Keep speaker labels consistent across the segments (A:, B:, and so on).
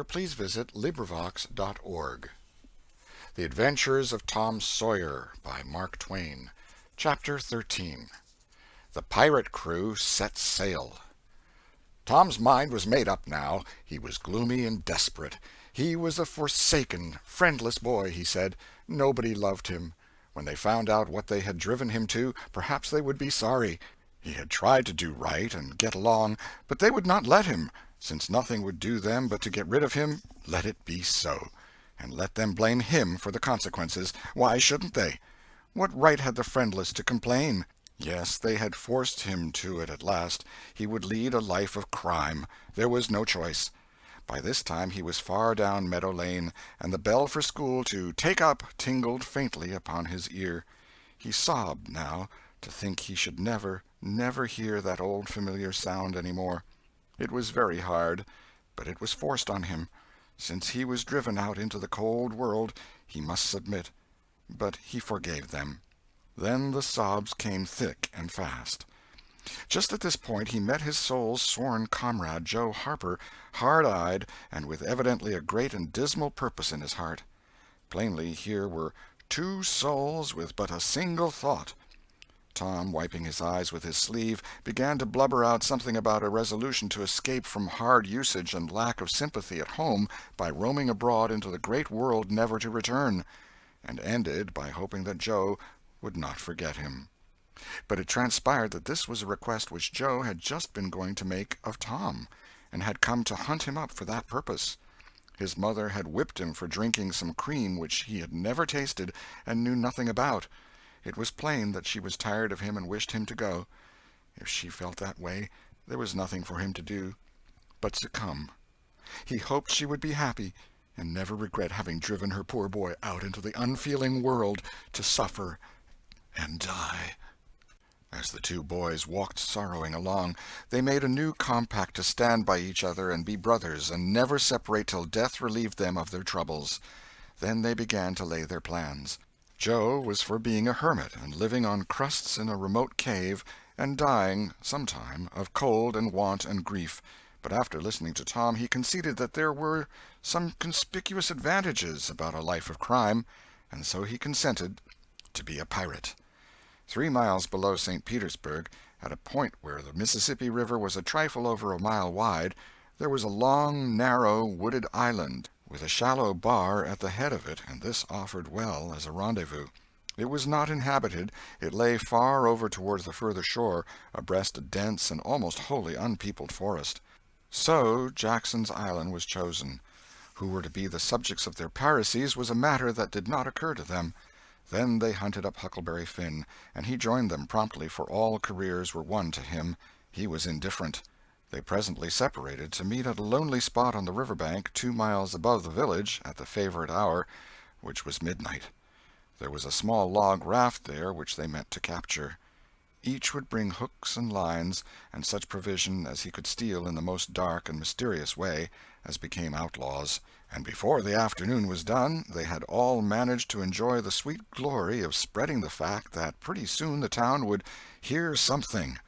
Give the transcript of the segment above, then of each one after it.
A: please visit LibriVox.org. The Adventures of Tom Sawyer by Mark Twain. Chapter 13. The Pirate Crew Set Sail. Tom's mind was made up now. He was gloomy and desperate. He was a forsaken, friendless boy, he said. Nobody loved him. When they found out what they had driven him to, perhaps they would be sorry. He had tried to do right and get along, but they would not let him. Since nothing would do them but to get rid of him, let it be so. And let them blame him for the consequences. Why shouldn't they? What right had the friendless to complain? Yes, they had forced him to it at last. He would lead a life of crime. There was no choice. By this time he was far down Meadow Lane, and the bell for school to "take up" tingled faintly upon his ear. He sobbed now, to think he should never, never hear that old familiar sound any more. It was very hard, but it was forced on him. Since he was driven out into the cold world, he must submit. But he forgave them. Then the sobs came thick and fast. Just at this point he met his soul's sworn comrade, Joe Harper, hard-eyed, and with evidently a great and dismal purpose in his heart. Plainly here were two souls with but a single thought. Tom, wiping his eyes with his sleeve, began to blubber out something about a resolution to escape from hard usage and lack of sympathy at home by roaming abroad into the great world never to return, and ended by hoping that Joe would not forget him. But it transpired that this was a request which Joe had just been going to make of Tom, and had come to hunt him up for that purpose. His mother had whipped him for drinking some cream which he had never tasted and knew nothing about. It was plain that she was tired of him and wished him to go. If she felt that way, there was nothing for him to do but succumb. He hoped she would be happy, and never regret having driven her poor boy out into the unfeeling world to suffer and die. As the two boys walked sorrowing along, they made a new compact to stand by each other and be brothers, and never separate till death relieved them of their troubles. Then they began to lay their plans. Joe was for being a hermit and living on crusts in a remote cave, and dying, sometime, of cold and want and grief. But after listening to Tom, he conceded that there were some conspicuous advantages about a life of crime, and so he consented to be a pirate. 3 miles below St. Petersburg, at a point where the Mississippi River was a trifle over a mile wide, there was a long, narrow, wooded island, with a shallow bar at the head of it, and this offered well as a rendezvous. It was not inhabited. It lay far over towards the further shore, abreast a dense and almost wholly unpeopled forest. So Jackson's Island was chosen. Who were to be the subjects of their piracies was a matter that did not occur to them. Then they hunted up Huckleberry Finn, and he joined them promptly, for all careers were one to him. He was indifferent. They presently separated to meet at a lonely spot on the river bank 2 miles above the village at the favorite hour, which was midnight. There was a small log raft there which they meant to capture. Each would bring hooks and lines, and such provision as he could steal in the most dark and mysterious way, as became outlaws, and before the afternoon was done they had all managed to enjoy the sweet glory of spreading the fact that pretty soon the town would hear something.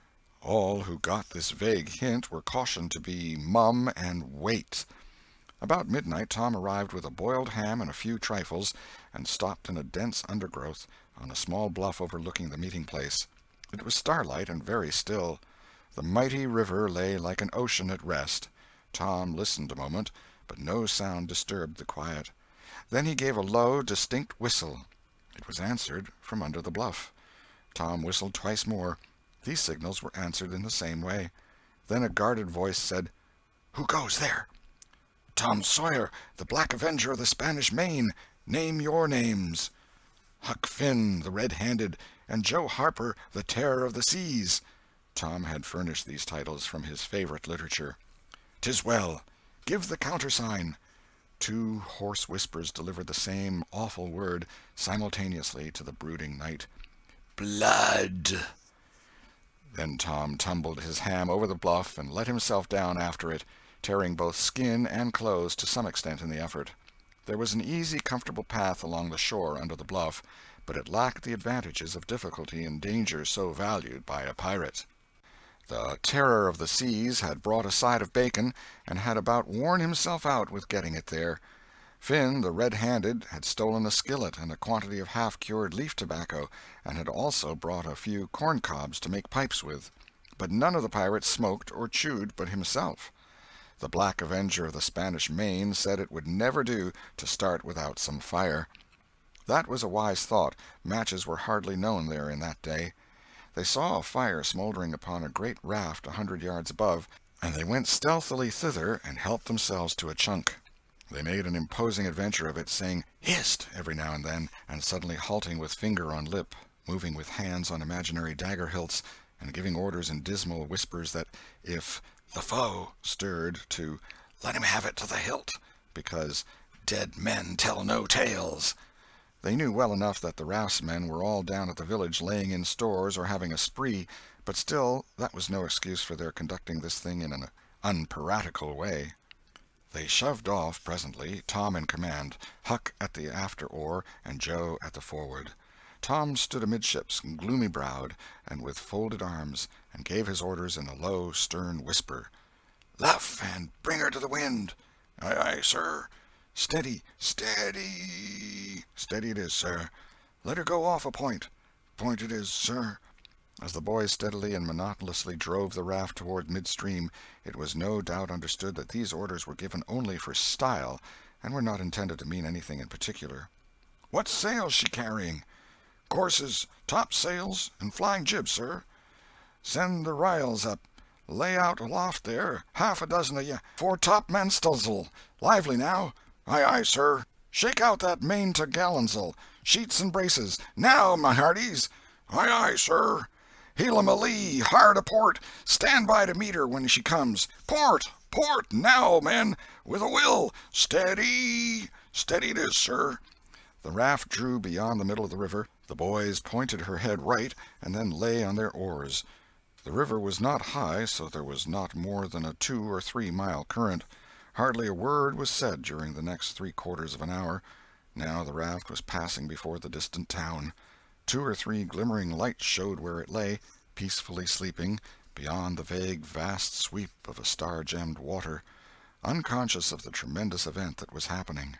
A: All who got this vague hint were cautioned to be mum and wait. About midnight Tom arrived with a boiled ham and a few trifles, and stopped in a dense undergrowth on a small bluff overlooking the meeting-place. It was starlight and very still. The mighty river lay like an ocean at rest. Tom listened a moment, but no sound disturbed the quiet. Then he gave a low, distinct whistle. It was answered from under the bluff. Tom whistled twice more. These signals were answered in the same way. Then a guarded voice said, "Who goes there?" "Tom Sawyer, the Black Avenger of the Spanish Main. Name your names." "Huck Finn, the Red-Handed, and Joe Harper, the Terror of the Seas." Tom had furnished these titles from his favorite literature. "'Tis well. Give the countersign." 2 hoarse whispers delivered the same awful word simultaneously to the brooding night. "Blood!" Then Tom tumbled his ham over the bluff and let himself down after it, tearing both skin and clothes to some extent in the effort. There was an easy, comfortable path along the shore under the bluff, but it lacked the advantages of difficulty and danger so valued by a pirate. The terror of the seas had brought a side of bacon, and had about worn himself out with getting it there. Finn, the red-handed, had stolen a skillet and a quantity of half-cured leaf tobacco, and had also brought a few corn-cobs to make pipes with. But none of the pirates smoked or chewed but himself. The Black Avenger of the Spanish Main said it would never do to start without some fire. That was a wise thought. Matches were hardly known there in that day. They saw a fire smouldering upon a great raft 100 yards above, and they went stealthily thither and helped themselves to a chunk. They made an imposing adventure of it, saying "Hist" every now and then, and suddenly halting with finger on lip, moving with hands on imaginary dagger hilts, and giving orders in dismal whispers that if the foe stirred, to let him have it to the hilt, because dead men tell no tales. They knew well enough that the raftsmen were all down at the village laying in stores or having a spree, but still that was no excuse for their conducting this thing in an unpiratical way. They shoved off presently, Tom in command, Huck at the after oar, and Joe at the forward. Tom stood amidships, gloomy-browed, and with folded arms, and gave his orders in a low, stern whisper. "Luff, and bring her to the wind." "Aye, aye, sir." "Steady, steady." "Steady it is, sir." "Let her go off a point." "Point it is, sir." As the boys steadily and monotonously drove the raft toward midstream, it was no doubt understood that these orders were given only for style, and were not intended to mean anything in particular. "What sail's she carrying?" "Courses, topsails, and flying jib, sir." "Send the r'yals up. Lay out aloft there, half a dozen of ye, fore-topmansts'l. Lively now." "Aye, aye, sir." "Shake out that main t'gallants'l. Sheets and braces. Now, my hearties." "Aye, aye, sir." "Heel 'em a lee, hard a port. Stand by to meet her when she comes. Port, port, now, men, with a will. Steady." "Steady it is, sir." The raft drew beyond the middle of the river. The boys pointed her head right, and then lay on their oars. The river was not high, so there was not more than a 2 or 3 mile current. Hardly a word was said during the next 3/4 of an hour. Now the raft was passing before the distant town. 2 or 3 glimmering lights showed where it lay, peacefully sleeping, beyond the vague vast sweep of a star-gemmed water, unconscious of the tremendous event that was happening.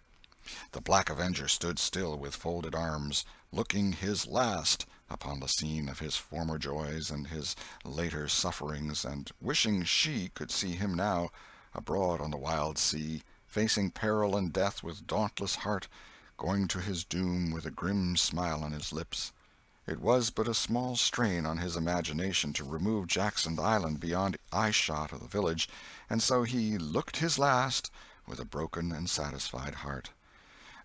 A: The Black Avenger stood still with folded arms, looking his last upon the scene of his former joys and his later sufferings, and wishing she could see him now, abroad on the wild sea, facing peril and death with dauntless heart, going to his doom with a grim smile on his lips. It was but a small strain on his imagination to remove Jackson Island beyond eye-shot of the village, and so he "looked his last" with a broken and satisfied heart.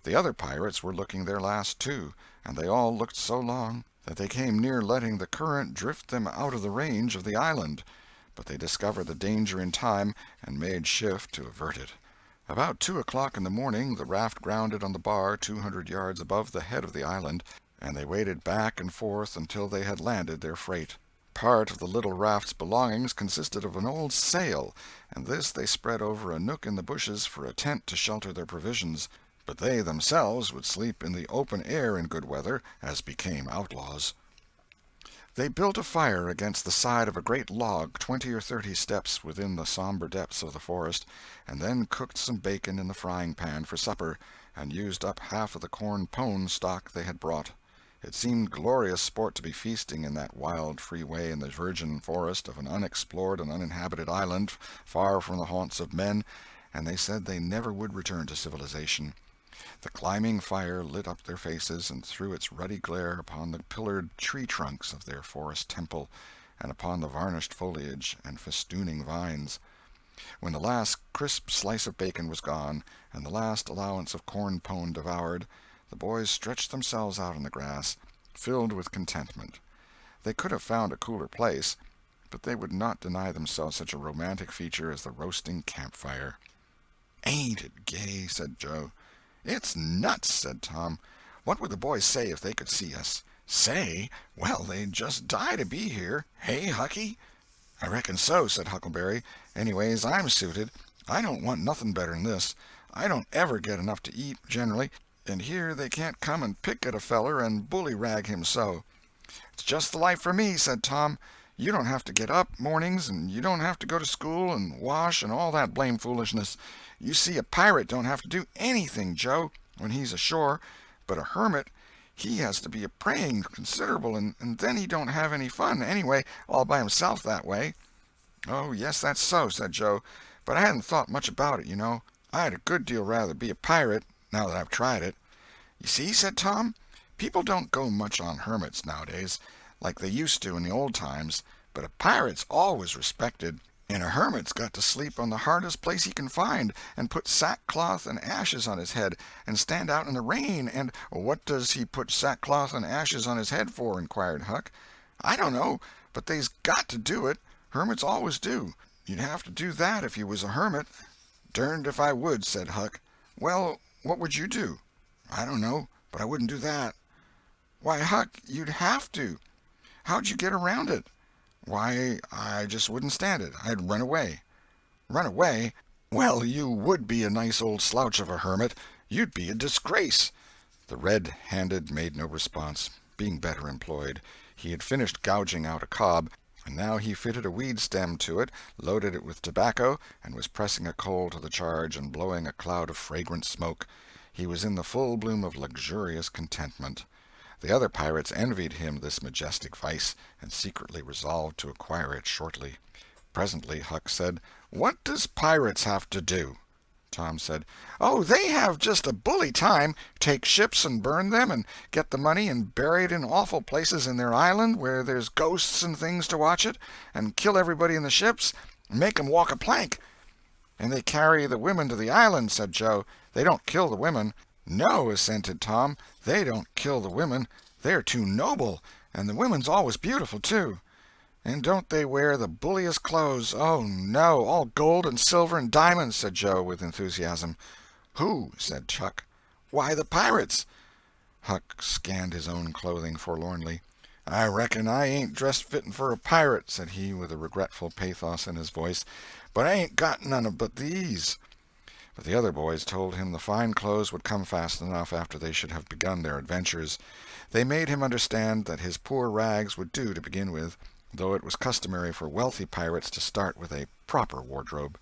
A: The other pirates were looking their last, too, and they all looked so long that they came near letting the current drift them out of the range of the island, but they discovered the danger in time and made shift to avert it. About 2 o'clock in the morning the raft grounded on the bar 200 yards above the head of the island, and they waded back and forth until they had landed their freight. Part of the little raft's belongings consisted of an old sail, and this they spread over a nook in the bushes for a tent to shelter their provisions, but they themselves would sleep in the open air in good weather, as became outlaws. They built a fire against the side of a great log 20 or 30 steps within the somber depths of the forest, and then cooked some bacon in the frying-pan for supper, and used up half of the corn-pone stock they had brought. It seemed glorious sport to be feasting in that wild, free way in the virgin forest of an unexplored and uninhabited island, far from the haunts of men, and they said they never would return to civilization. The climbing fire lit up their faces and threw its ruddy glare upon the pillared tree-trunks of their forest temple, and upon the varnished foliage and festooning vines. When the last crisp slice of bacon was gone, and the last allowance of corn-pone devoured, the boys stretched themselves out on the grass, filled with contentment. They could have found a cooler place, but they would not deny themselves such a romantic feature as the roasting campfire. "Ain't it gay?" said Joe. "It's nuts," said Tom. "What would the boys say if they could see us?" "Say? Well, they'd just die to be here. Hey, Hucky?" "I reckon so," said Huckleberry. "Anyways, I'm suited. I don't want nothing better'n this. I don't ever get enough to eat, generally, and here they can't come and pick at a feller and bully-rag him so." "It's just the life for me," said Tom.
B: You don't have to get up mornings, and you don't have to go to school and wash and all that blame foolishness. You see, a pirate don't have to do anything, Joe, when he's ashore, but a hermit, he has to be a-praying considerable, and then he don't have any fun, anyway, all by himself that way." "Oh, yes, that's so," said Joe, "but I hadn't thought much about it, you know. I'd a good deal rather be a pirate, now that I've tried it." "You see," said Tom, "people don't go much on hermits nowadays, like they used to in the old times, but a pirate's always respected, and a hermit's got to sleep on the hardest place he can find, and put sackcloth and ashes on his head, and stand out in the rain, and—" "What does he put sackcloth and ashes on his head for?" inquired Huck. "I don't know, but they's got to do it. Hermits always do. You'd have to do that if you was a hermit." "Derned if I would," said Huck. "Well, what would you do?" "I don't know, but I wouldn't do that." "Why, Huck, you'd have to. How'd you get around it?" "Why, I just wouldn't stand it. I'd run away." "Run away? Well, you would be a nice old slouch of a hermit. You'd be a disgrace." The red-handed made no response, being better employed. He had finished gouging out a cob, and now he fitted a weed stem to it, loaded it with tobacco, and was pressing a coal to the charge and blowing a cloud of fragrant smoke. He was in the full bloom of luxurious contentment. The other pirates envied him this majestic vice, and secretly resolved to acquire it shortly. Presently Huck said, "What does pirates have to do?" Tom said, "Oh, they have just a bully time. Take ships and burn them, and get the money and bury it in awful places in their island where there's ghosts and things to watch it, and kill everybody in the ships, and make 'em walk a plank." "And they carry the women to the island," said Joe. "They don't kill the women." "No," assented Tom, "they don't kill the women. They're too noble, and the women's always beautiful, too." "And don't they wear the bulliest clothes? Oh, no, all gold and silver and diamonds," said Joe, with enthusiasm. "Who?" said Huck. "Why, the pirates." Huck scanned his own clothing forlornly. "I reckon I ain't dressed fitting for a pirate," said he, with a regretful pathos in his voice, "but I ain't got none but these." But the other boys told him the fine clothes would come fast enough after they should have begun their adventures. They made him understand that his poor rags would do to begin with, though it was customary for wealthy pirates to start with a proper wardrobe.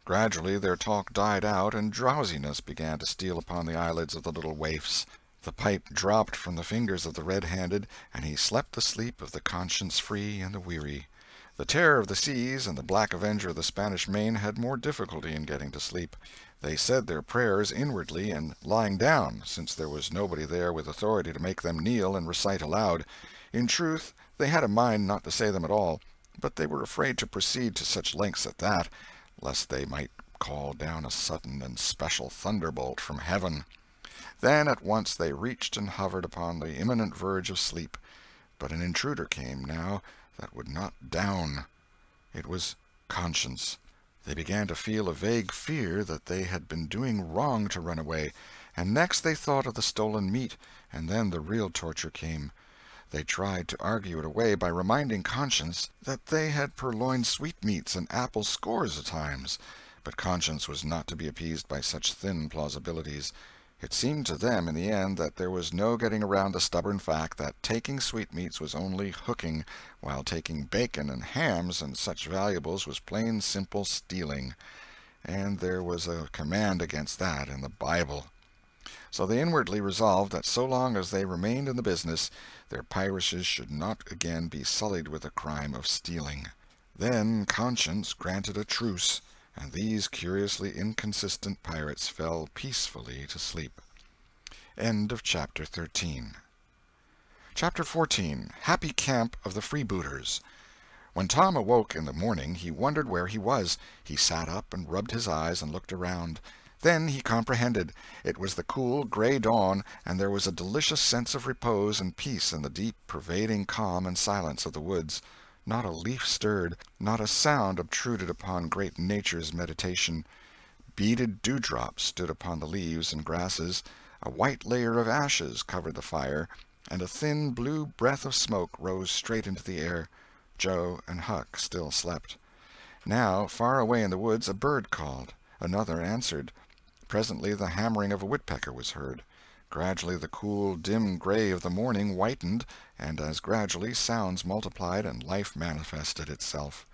B: Gradually their talk died out, and drowsiness began to steal upon the eyelids of the little waifs. The pipe dropped from the fingers of the red-handed, and he slept the sleep of the conscience-free and the weary. The Terror of the Seas and the Black Avenger of the Spanish Main had more difficulty in getting to sleep. They said their prayers inwardly and lying down, since there was nobody there with authority to make them kneel and recite aloud. In truth, they had a mind not to say them at all, but they were afraid to proceed to such lengths at that, lest they might call down a sudden and special thunderbolt from heaven. Then at once they reached and hovered upon the imminent verge of sleep. But an intruder came, now, that would not down. It was conscience. They began to feel a vague fear that they had been doing wrong to run away, and next they thought of the stolen meat, and then the real torture came. They tried to argue it away by reminding conscience that they had purloined sweetmeats and apples scores of times, but conscience was not to be appeased by such thin plausibilities. It seemed to them in the end that there was no getting around the stubborn fact that taking sweetmeats was only hooking, while taking bacon and hams and such valuables was plain simple stealing, and there was a command against that in the Bible. So they inwardly resolved that so long as they remained in the business, their piracies should not again be sullied with the crime of stealing. Then conscience granted a truce, and these curiously inconsistent pirates fell peacefully to sleep. End of Chapter 13. Chapter 14. Happy Camp of the Freebooters. When Tom awoke in the morning, he wondered where he was. He sat up and rubbed his eyes and looked around. Then he comprehended. It was the cool, gray dawn, and there was a delicious sense of repose and peace in the deep, pervading calm and silence of the woods. Not a leaf stirred, not a sound obtruded upon great Nature's meditation. Beaded dewdrops stood upon the leaves and grasses, a white layer of ashes covered the fire, and a thin blue breath of smoke rose straight into the air. Joe and Huck still slept. Now, far away in the woods, a bird called. Another answered. Presently the hammering of a woodpecker was heard. Gradually the cool, dim gray of the morning whitened, and as gradually sounds multiplied and life manifested itself.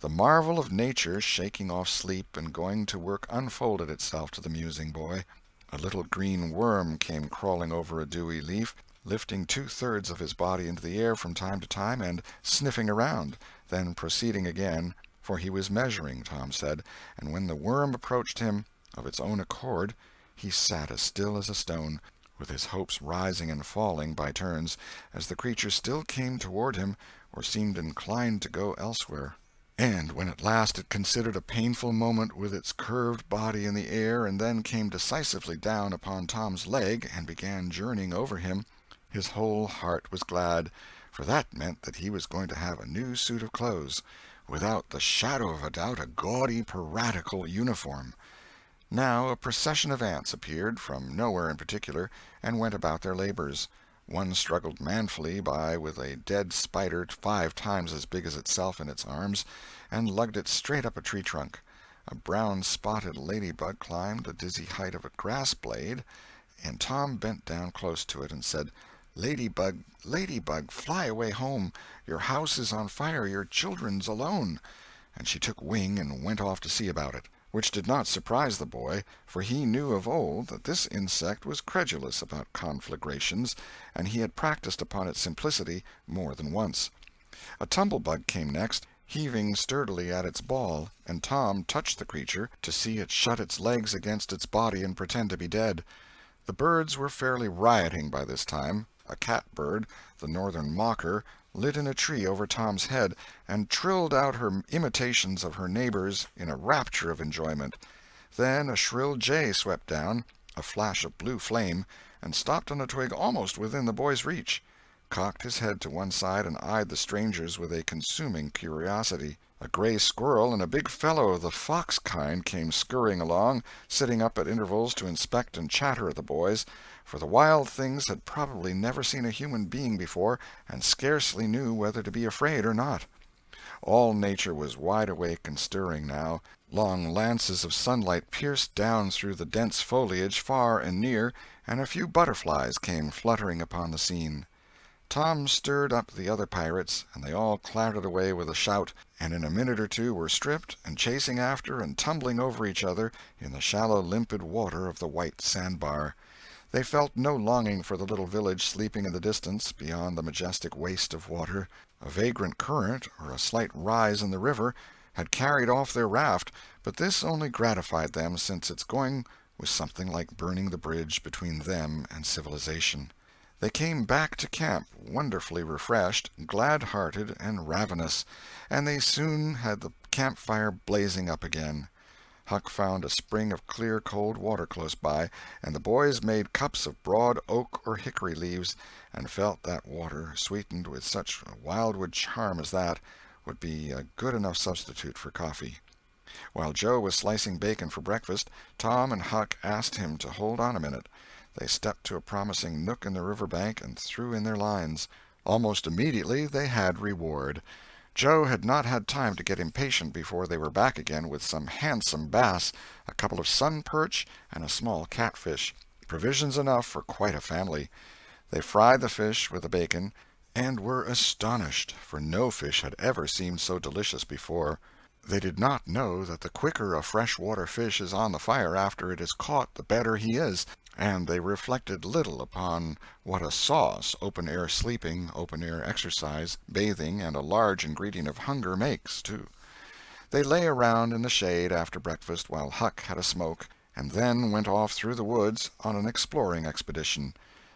B: The marvel of nature shaking off sleep and going to work unfolded itself to the musing boy. A little green worm came crawling over a dewy leaf, lifting two-thirds of his body into the air from time to time and sniffing around, then proceeding again, for he was measuring, Tom said, and when the worm approached him of its own accord, he sat as still as a stone, with his hopes rising and falling by turns, as the creature still came toward him or seemed inclined to go elsewhere. And when at last it considered a painful moment with its curved body in the air and then came decisively down upon Tom's leg and began journeying over him, his whole heart was glad, for that meant that he was going to have a new suit of clothes, without the shadow of a doubt a gaudy piratical uniform. Now a procession of ants appeared, from nowhere in particular, and went about their labors. One struggled manfully by with a dead spider 5 times as big as itself in its arms, and lugged it straight up a tree trunk. A brown-spotted ladybug climbed the dizzy height of a grass-blade, and Tom bent down close to it and said, "Ladybug, ladybug, fly away home. Your house is on fire, your children's alone." And she took wing and went off to see about it, which did not surprise the boy, for he knew of old that this insect was credulous about conflagrations, and he had practised upon its simplicity more than once. A tumblebug came next, heaving sturdily at its ball, and Tom touched the creature to see it shut its legs against its body and pretend to be dead. The birds were fairly rioting by this time. A catbird, the northern mocker, lit in a tree over Tom's head, and trilled out her imitations of her neighbors in a rapture of enjoyment. Then a shrill jay swept down, a flash of blue flame, and stopped on a twig almost within the boy's reach, cocked his head to one side and eyed the strangers with a consuming curiosity. A gray squirrel and a big fellow of the fox kind came scurrying along, sitting up at intervals to inspect and chatter at the boys, for the wild things had probably never seen a human being before and scarcely knew whether to be afraid or not. All nature was wide awake and stirring now. Long lances of sunlight pierced down through the dense foliage far and near, and a few butterflies came fluttering upon the scene. Tom stirred up the other pirates, and they all clattered away with a shout, and in a minute or two were stripped and chasing after and tumbling over each other in the shallow limpid water of the white sandbar. They felt no longing for the little village sleeping in the distance beyond the majestic waste of water. A vagrant current, or a slight rise in the river, had carried off their raft, but this only gratified them, since its going was something like burning the bridge between them and civilization. They came back to camp, wonderfully refreshed, glad-hearted, and ravenous, and they soon had the campfire blazing up again. Huck found a spring of clear, cold water close by, and the boys made cups of broad oak or hickory leaves, and felt that water, sweetened with such wildwood charm as that, would be a good enough substitute for coffee. While Joe was slicing bacon for breakfast, Tom and Huck asked him to hold on a minute. They stepped to a promising nook in the river bank and threw in their lines. Almost immediately they had reward. Joe had not had time to get impatient before they were back again with some handsome bass, a couple of sun perch, and a small catfish, provisions enough for quite a family. They fried the fish with the bacon, and were astonished, for no fish had ever seemed so delicious before. They did not know that the quicker a fresh-water fish is on the fire after it is caught, the better he is, and they reflected little upon what a sauce open-air sleeping, open-air exercise, bathing, and a large ingredient of hunger makes, too. They lay around in the shade after breakfast while Huck had a smoke, and then went off through the woods on an exploring expedition.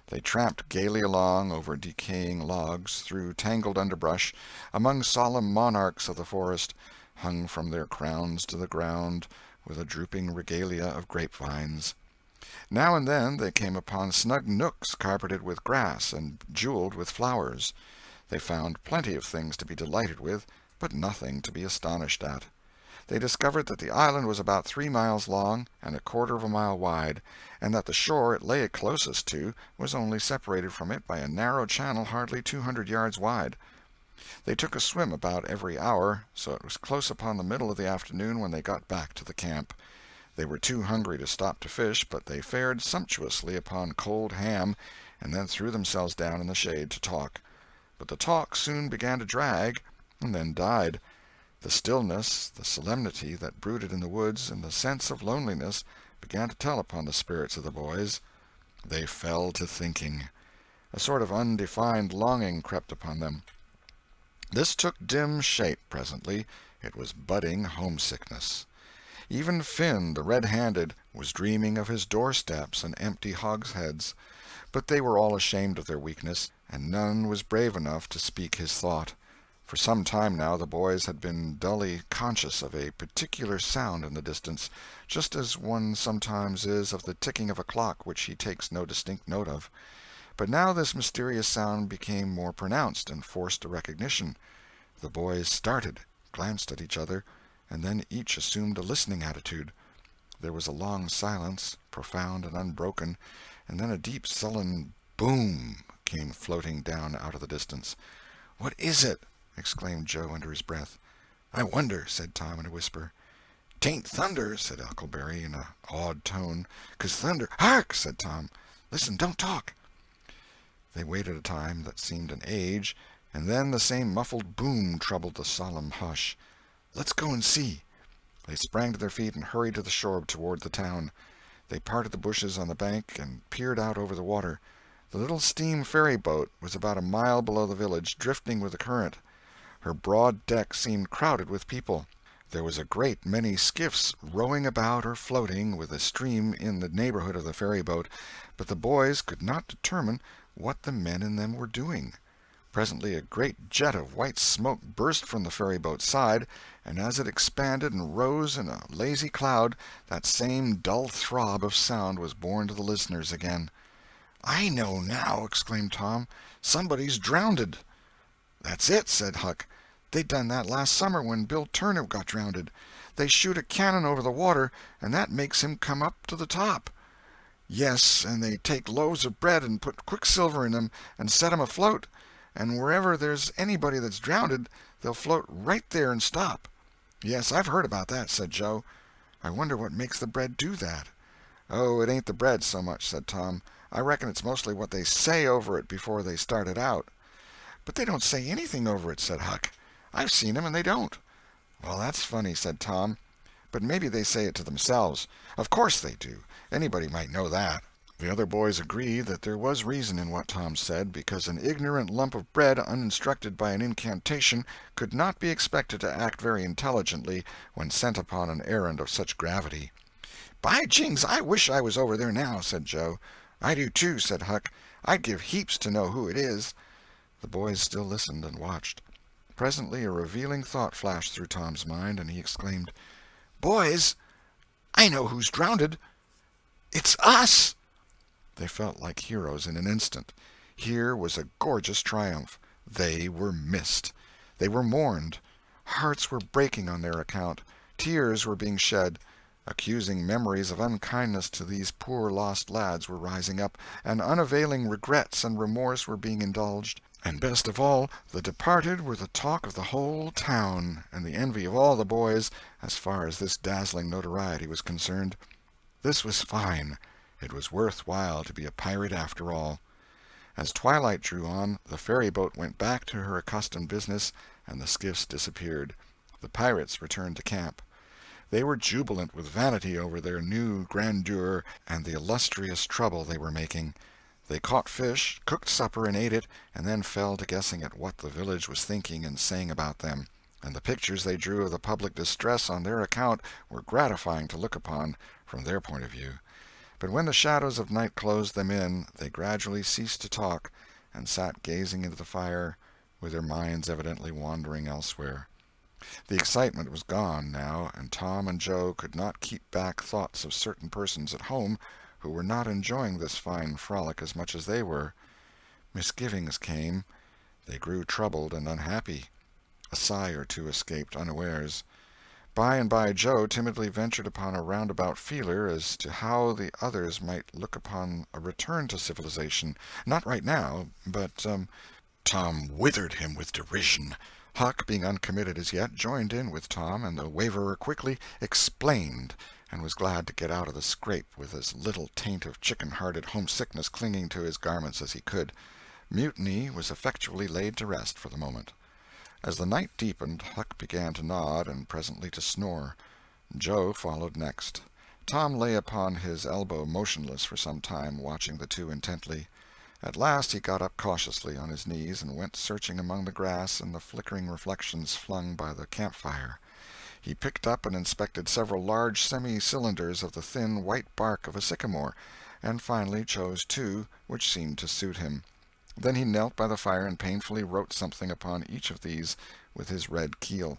B: They tramped gaily along over decaying logs, through tangled underbrush, among solemn monarchs of the forest, hung from their crowns to the ground with a drooping regalia of grapevines. Now and then they came upon snug nooks carpeted with grass and jeweled with flowers. They found plenty of things to be delighted with, but nothing to be astonished at. They discovered that the island was about 3 miles long and a quarter of a mile wide, and that the shore it lay closest to was only separated from it by a narrow channel hardly 200 yards wide. They took a swim about every hour, so it was close upon the middle of the afternoon when they got back to the camp. They were too hungry to stop to fish, but they fared sumptuously upon cold ham, and then threw themselves down in the shade to talk. But the talk soon began to drag, and then died. The stillness, the solemnity that brooded in the woods, and the sense of loneliness began to tell upon the spirits of the boys. They fell to thinking. A sort of undefined longing crept upon them. This took dim shape presently. It was budding homesickness. Even Finn, the red-handed, was dreaming of his doorsteps and empty hogsheads. But they were all ashamed of their weakness, and none was brave enough to speak his thought. For some time now the boys had been dully conscious of a particular sound in the distance, just as one sometimes is of the ticking of a clock which he takes no distinct note of. But now this mysterious sound became more pronounced and forced a recognition. The boys started, glanced at each other, and then each assumed a listening attitude. There was a long silence, profound and unbroken, and then a deep sullen boom came floating down out of the distance. "What is it?" exclaimed Joe under his breath. "I wonder," said Tom in a whisper. "'Tain't thunder," said Huckleberry in an awed tone, "'cause thunder—" "Hark!" said Tom. "Listen, don't talk." They waited a time that seemed an age, and then the same muffled boom troubled the solemn hush. "Let's go and see." They sprang to their feet and hurried to the shore toward the town. They parted the bushes on the bank and peered out over the water. The little steam ferry-boat was about a mile below the village, drifting with the current. Her broad deck seemed crowded with people. There was a great many skiffs rowing about or floating with a stream in the neighborhood of the ferry-boat, but the boys could not determine what the men in them were doing. Presently a great jet of white smoke burst from the ferry-boat's side, and as it expanded and rose in a lazy cloud, that same dull throb of sound was borne to the listeners again. "I know now!" exclaimed Tom. "Somebody's drownded." "That's it," said Huck. "They done that last summer when Bill Turner got drownded. They shoot a cannon over the water, and that makes him come up to the top." "Yes, and they take loaves of bread and put quicksilver in 'em and set 'em afloat, and wherever there's anybody that's drownded, they'll float right there and stop." "Yes, I've heard about that," said Joe. "I wonder what makes the bread do that." "Oh, it ain't the bread so much," said Tom. "I reckon it's mostly what they say over it before they start it out." "But they don't say anything over it," said Huck. "I've seen 'em, and they don't." "Well, that's funny," said Tom. "But maybe they say it to themselves." "Of course they do. Anybody might know that." The other boys agreed that there was reason in what Tom said, because an ignorant lump of bread uninstructed by an incantation could not be expected to act very intelligently when sent upon an errand of such gravity. "By jings, I wish I was over there now," said Joe. "I do too," said Huck. "I'd give heaps to know who it is." The boys still listened and watched. Presently a revealing thought flashed through Tom's mind, and he exclaimed, "Boys, I know who's drownded. It's us!" They felt like heroes in an instant. Here was a gorgeous triumph. They were missed. They were mourned. Hearts were breaking on their account. Tears were being shed. Accusing memories of unkindness to these poor lost lads were rising up, and unavailing regrets and remorse were being indulged. And best of all, the departed were the talk of the whole town, and the envy of all the boys, as far as this dazzling notoriety was concerned. This was fine. It was worth while to be a pirate after all. As twilight drew on, the ferry-boat went back to her accustomed business, and the skiffs disappeared. The pirates returned to camp. They were jubilant with vanity over their new grandeur and the illustrious trouble they were making. They caught fish, cooked supper, and ate it, and then fell to guessing at what the village was thinking and saying about them, and the pictures they drew of the public distress on their account were gratifying to look upon from their point of view. But when the shadows of night closed them in, they gradually ceased to talk, and sat gazing into the fire, with their minds evidently wandering elsewhere. The excitement was gone, now, and Tom and Joe could not keep back thoughts of certain persons at home who were not enjoying this fine frolic as much as they were. Misgivings came. They grew troubled and unhappy. A sigh or two escaped unawares. By and by Joe timidly ventured upon a roundabout feeler as to how the others might look upon a return to civilization. Not right now, but— Tom withered him with derision. Huck, being uncommitted as yet, joined in with Tom, and the waverer quickly explained and was glad to get out of the scrape with as little taint of chicken-hearted homesickness clinging to his garments as he could. Mutiny was effectually laid to rest for the moment. As the night deepened, Huck began to nod and presently to snore. Joe followed next. Tom lay upon his elbow motionless for some time, watching the two intently. At last he got up cautiously on his knees and went searching among the grass and the flickering reflections flung by the campfire. He picked up and inspected several large semi-cylinders of the thin white bark of a sycamore, and finally chose two which seemed to suit him. Then he knelt by the fire and painfully wrote something upon each of these with his red keel.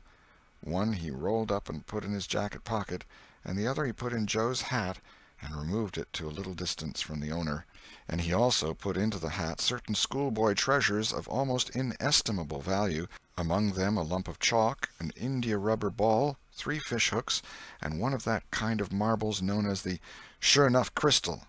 B: One he rolled up and put in his jacket pocket, and the other he put in Joe's hat and removed it to a little distance from the owner. And he also put into the hat certain schoolboy treasures of almost inestimable value, among them a lump of chalk, an india-rubber ball, 3 fish-hooks, and one of that kind of marbles known as the sure-enough crystal.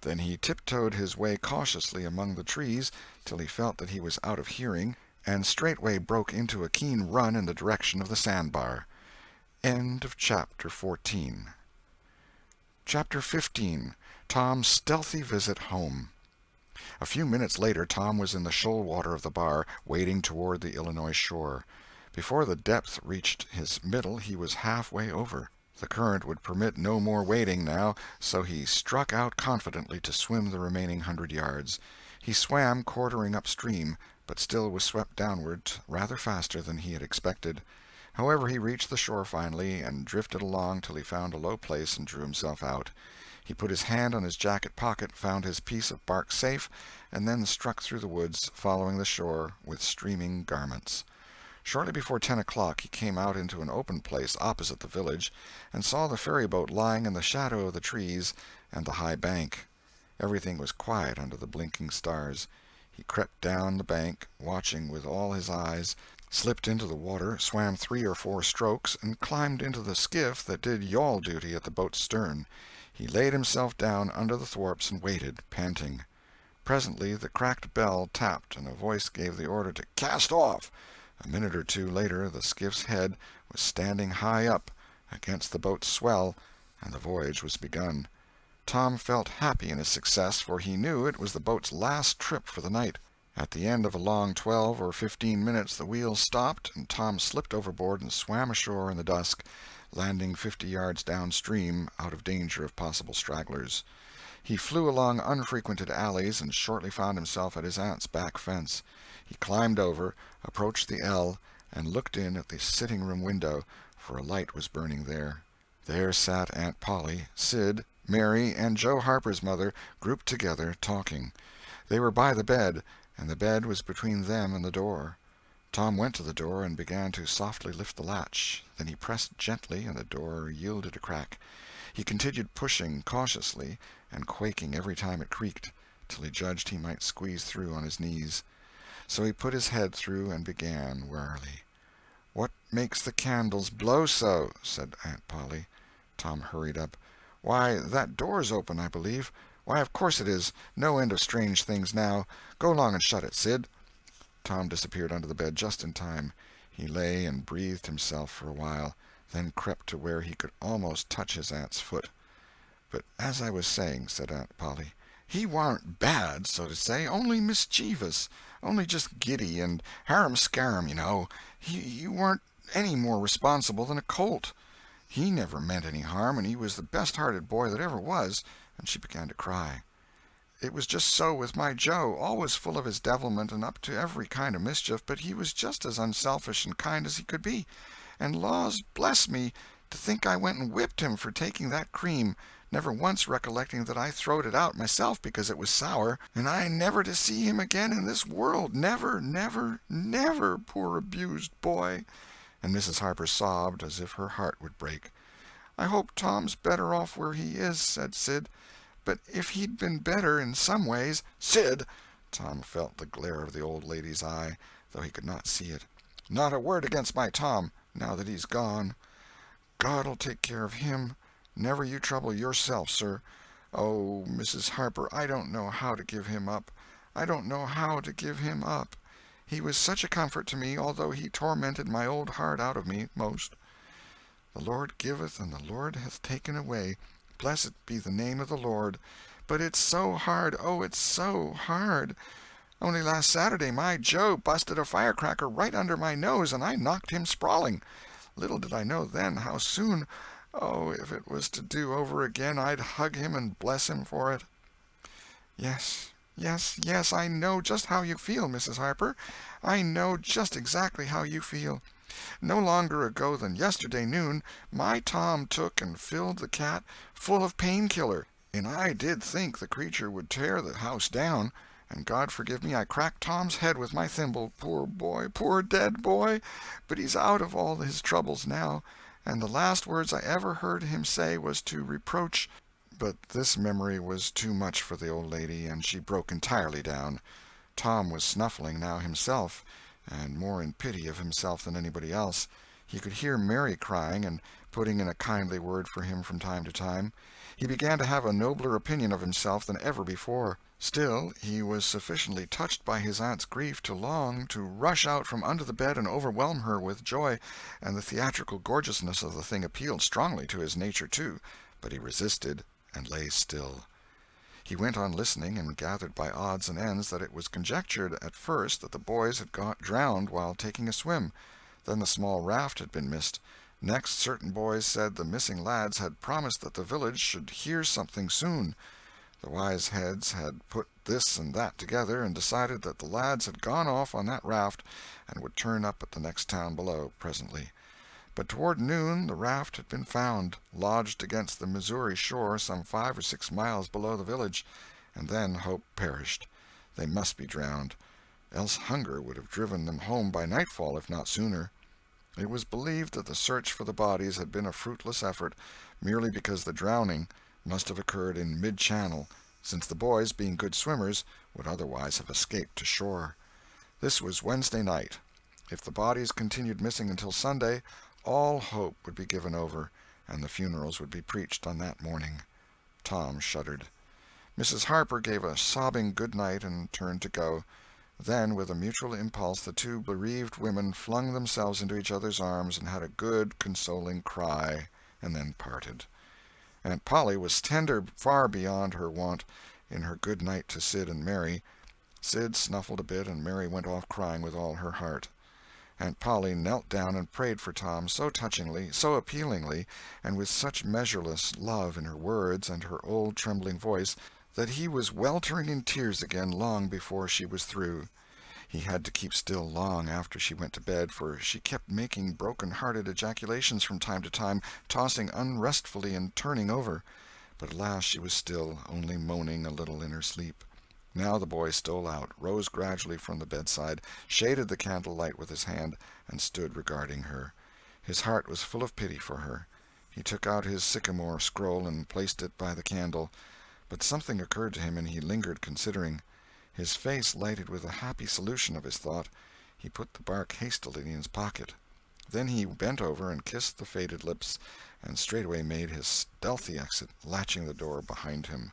B: Then he tiptoed his way cautiously among the trees till he felt that he was out of hearing, and straightway broke into a keen run in the direction of the sandbar. End of Chapter 14. Chapter 15. Tom's Stealthy Visit Home. A few minutes later Tom was in the shoal water of the bar, wading toward the Illinois shore. Before the depth reached his middle he was halfway over. The current would permit no more wading now, so he struck out confidently to swim the remaining 100 yards. He swam quartering upstream, but still was swept downward rather faster than he had expected. However, he reached the shore finally, and drifted along till he found a low place and drew himself out. He put his hand on his jacket pocket, found his piece of bark safe, and then struck through the woods, following the shore with streaming garments. Shortly before 10 o'clock he came out into an open place opposite the village, and saw the ferryboat lying in the shadow of the trees and the high bank. Everything was quiet under the blinking stars. He crept down the bank, watching with all his eyes, slipped into the water, swam 3 or 4 strokes, and climbed into the skiff that did yawl duty at the boat's stern. He laid himself down under the thwarts and waited, panting. Presently the cracked bell tapped, and a voice gave the order to cast off. A minute or two later the skiff's head was standing high up against the boat's swell, and the voyage was begun. Tom felt happy in his success, for he knew it was the boat's last trip for the night. At the end of a long 12 or 15 minutes the wheel stopped, and Tom slipped overboard and swam ashore in the dusk, landing 50 yards downstream, out of danger of possible stragglers. He flew along unfrequented alleys, and shortly found himself at his aunt's back fence. He climbed over, approached the L, and looked in at the sitting-room window, for a light was burning there. There sat Aunt Polly, Sid, Mary, and Joe Harper's mother, grouped together, talking. They were by the bed, and the bed was between them and the door. Tom went to the door and began to softly lift the latch. Then he pressed gently, and the door yielded a crack. He continued pushing cautiously, and quaking every time it creaked, till he judged he might squeeze through on his knees. So he put his head through and began warily. "What makes the candles blow so?" said Aunt Polly. Tom hurried up. "Why, that door's open, I believe. Why, of course it is. No end of strange things now. Go along and shut it, Sid." Tom disappeared under the bed just in time. He lay and breathed himself for a while, then crept to where he could almost touch his aunt's foot. "But as I was saying," said Aunt Polly, "he warn't bad, so to say, only mischievous, only just giddy and harum-scarum, you know. He warn't any more responsible than a colt. He never meant any harm, and he was the best-hearted boy that ever was," and she began to cry. "It was just so with my Joe, always full of his devilment and up to every kind of mischief, but he was just as unselfish and kind as he could be. And laws bless me, to think I went and whipped him for taking that cream, never once recollecting that I throwed it out myself because it was sour, and I never to see him again in this world, never, never, never, poor abused boy." And Mrs. Harper sobbed as if her heart would break. "I hope Tom's better off where he is," said Sid. "But if he'd been better in some ways—" "Sid!" Tom felt the glare of the old lady's eye, though he could not see it. "Not a word against my Tom, now that he's gone. God'll take care of him. Never you trouble yourself, sir. Oh, Mrs. Harper, I don't know how to give him up. I don't know how to give him up. He was such a comfort to me, although he tormented my old heart out of me, most." The Lord giveth and the Lord hath taken away. Blessed be the name of the Lord. But it's so hard, oh, it's so hard. Only last Saturday my Joe busted a firecracker right under my nose, and I knocked him sprawling. Little did I know then how soon. Oh, if it was to do over again, I'd hug him and bless him for it. Yes, yes, yes, I know just how you feel, Mrs. Harper. I know just exactly how you feel. No longer ago than yesterday noon, my Tom took and filled the cat full of painkiller, and I did think the creature would tear the house down, and God forgive me, I cracked Tom's head with my thimble. Poor boy, poor dead boy! But he's out of all his troubles now, and the last words I ever heard him say was to reproach. But this memory was too much for the old lady, and she broke entirely down. Tom was snuffling now himself, and more in pity of himself than anybody else. He could hear Mary crying and putting in a kindly word for him from time to time. He began to have a nobler opinion of himself than ever before. Still, he was sufficiently touched by his aunt's grief to long to rush out from under the bed and overwhelm her with joy, and the theatrical gorgeousness of the thing appealed strongly to his nature, too, but he resisted and lay still. He went on listening, and gathered by odds and ends that it was conjectured at first that the boys had got drowned while taking a swim. Then the small raft had been missed. Next, certain boys said the missing lads had promised that the village should hear something soon. The wise heads had put this and that together, and decided that the lads had gone off on that raft and would turn up at the next town below presently. But toward noon the raft had been found, lodged against the Missouri shore some 5 or 6 miles below the village, and then hope perished. They must be drowned, else hunger would have driven them home by nightfall, if not sooner. It was believed that the search for the bodies had been a fruitless effort, merely because the drowning must have occurred in mid-channel, since the boys, being good swimmers, would otherwise have escaped to shore. This was Wednesday night. If the bodies continued missing until Sunday, all hope would be given over, and the funerals would be preached on that morning. Tom shuddered. Mrs. Harper gave a sobbing good night and turned to go. Then, with a mutual impulse, the two bereaved women flung themselves into each other's arms and had a good, consoling cry, and then parted. Aunt Polly was tender far beyond her wont in her good night to Sid and Mary. Sid snuffled a bit, and Mary went off crying with all her heart. Aunt Polly knelt down and prayed for Tom so touchingly, so appealingly, and with such measureless love in her words and her old trembling voice, that he was weltering in tears again long before she was through. He had to keep still long after she went to bed, for she kept making broken-hearted ejaculations from time to time, tossing unrestfully and turning over. But at last she was still, only moaning a little in her sleep. Now the boy stole out, rose gradually from the bedside, shaded the candle-light with his hand, and stood regarding her. His heart was full of pity for her. He took out his sycamore scroll and placed it by the candle. But something occurred to him, and he lingered considering. His face lighted with a happy solution of his thought. He put the bark hastily in his pocket. Then he bent over and kissed the faded lips, and straightway made his stealthy exit, latching the door behind him.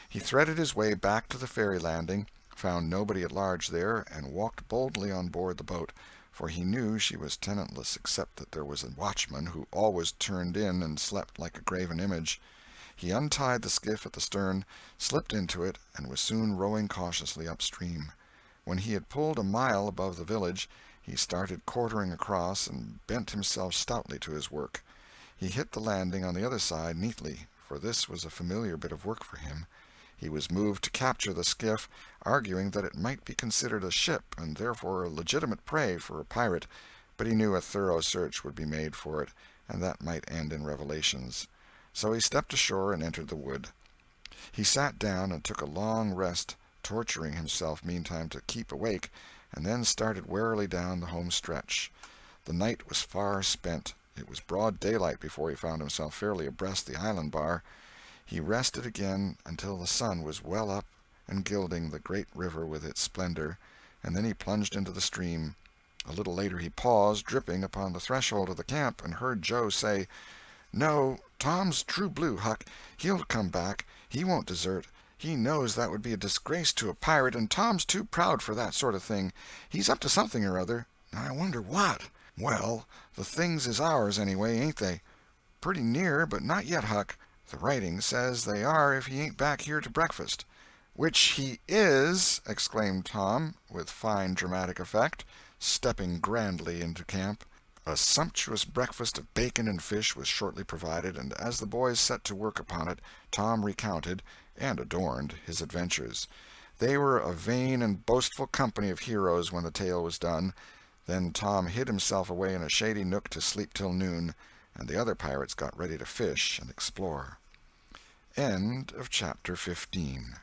B: He threaded his way back to the ferry landing, found nobody at large there, and walked boldly on board the boat, for he knew she was tenantless except that there was a watchman who always turned in and slept like a graven image. He untied the skiff at the stern, slipped into it, and was soon rowing cautiously upstream. When he had pulled a mile above the village, he started quartering across and bent himself stoutly to his work. He hit the landing on the other side neatly, for this was a familiar bit of work for him. He was moved to capture the skiff, arguing that it might be considered a ship and therefore a legitimate prey for a pirate, but he knew a thorough search would be made for it, and that might end in revelations. So he stepped ashore and entered the wood. He sat down and took a long rest, torturing himself meantime to keep awake, and then started warily down the home stretch. The night was far spent. It was broad daylight before he found himself fairly abreast the island bar. He rested again until the sun was well up and gilding the great river with its splendor, and then he plunged into the stream. A little later he paused, dripping, upon the threshold of the camp, and heard Joe say, "No, Tom's true blue, Huck. He'll come back. He won't desert. He knows that would be a disgrace to a pirate, and Tom's too proud for that sort of thing. He's up to something or other. I wonder what." "Well, the things is ours, anyway, ain't they?" "Pretty near, but not yet, Huck. The writing says they are if he ain't back here to breakfast." "Which he is!" exclaimed Tom, with fine dramatic effect, stepping grandly into camp. A sumptuous breakfast of bacon and fish was shortly provided, and as the boys set to work upon it, Tom recounted, and adorned, his adventures. They were a vain and boastful company of heroes when the tale was done. Then Tom hid himself away in a shady nook to sleep till noon, and the other pirates got ready to fish and explore. End of chapter 15.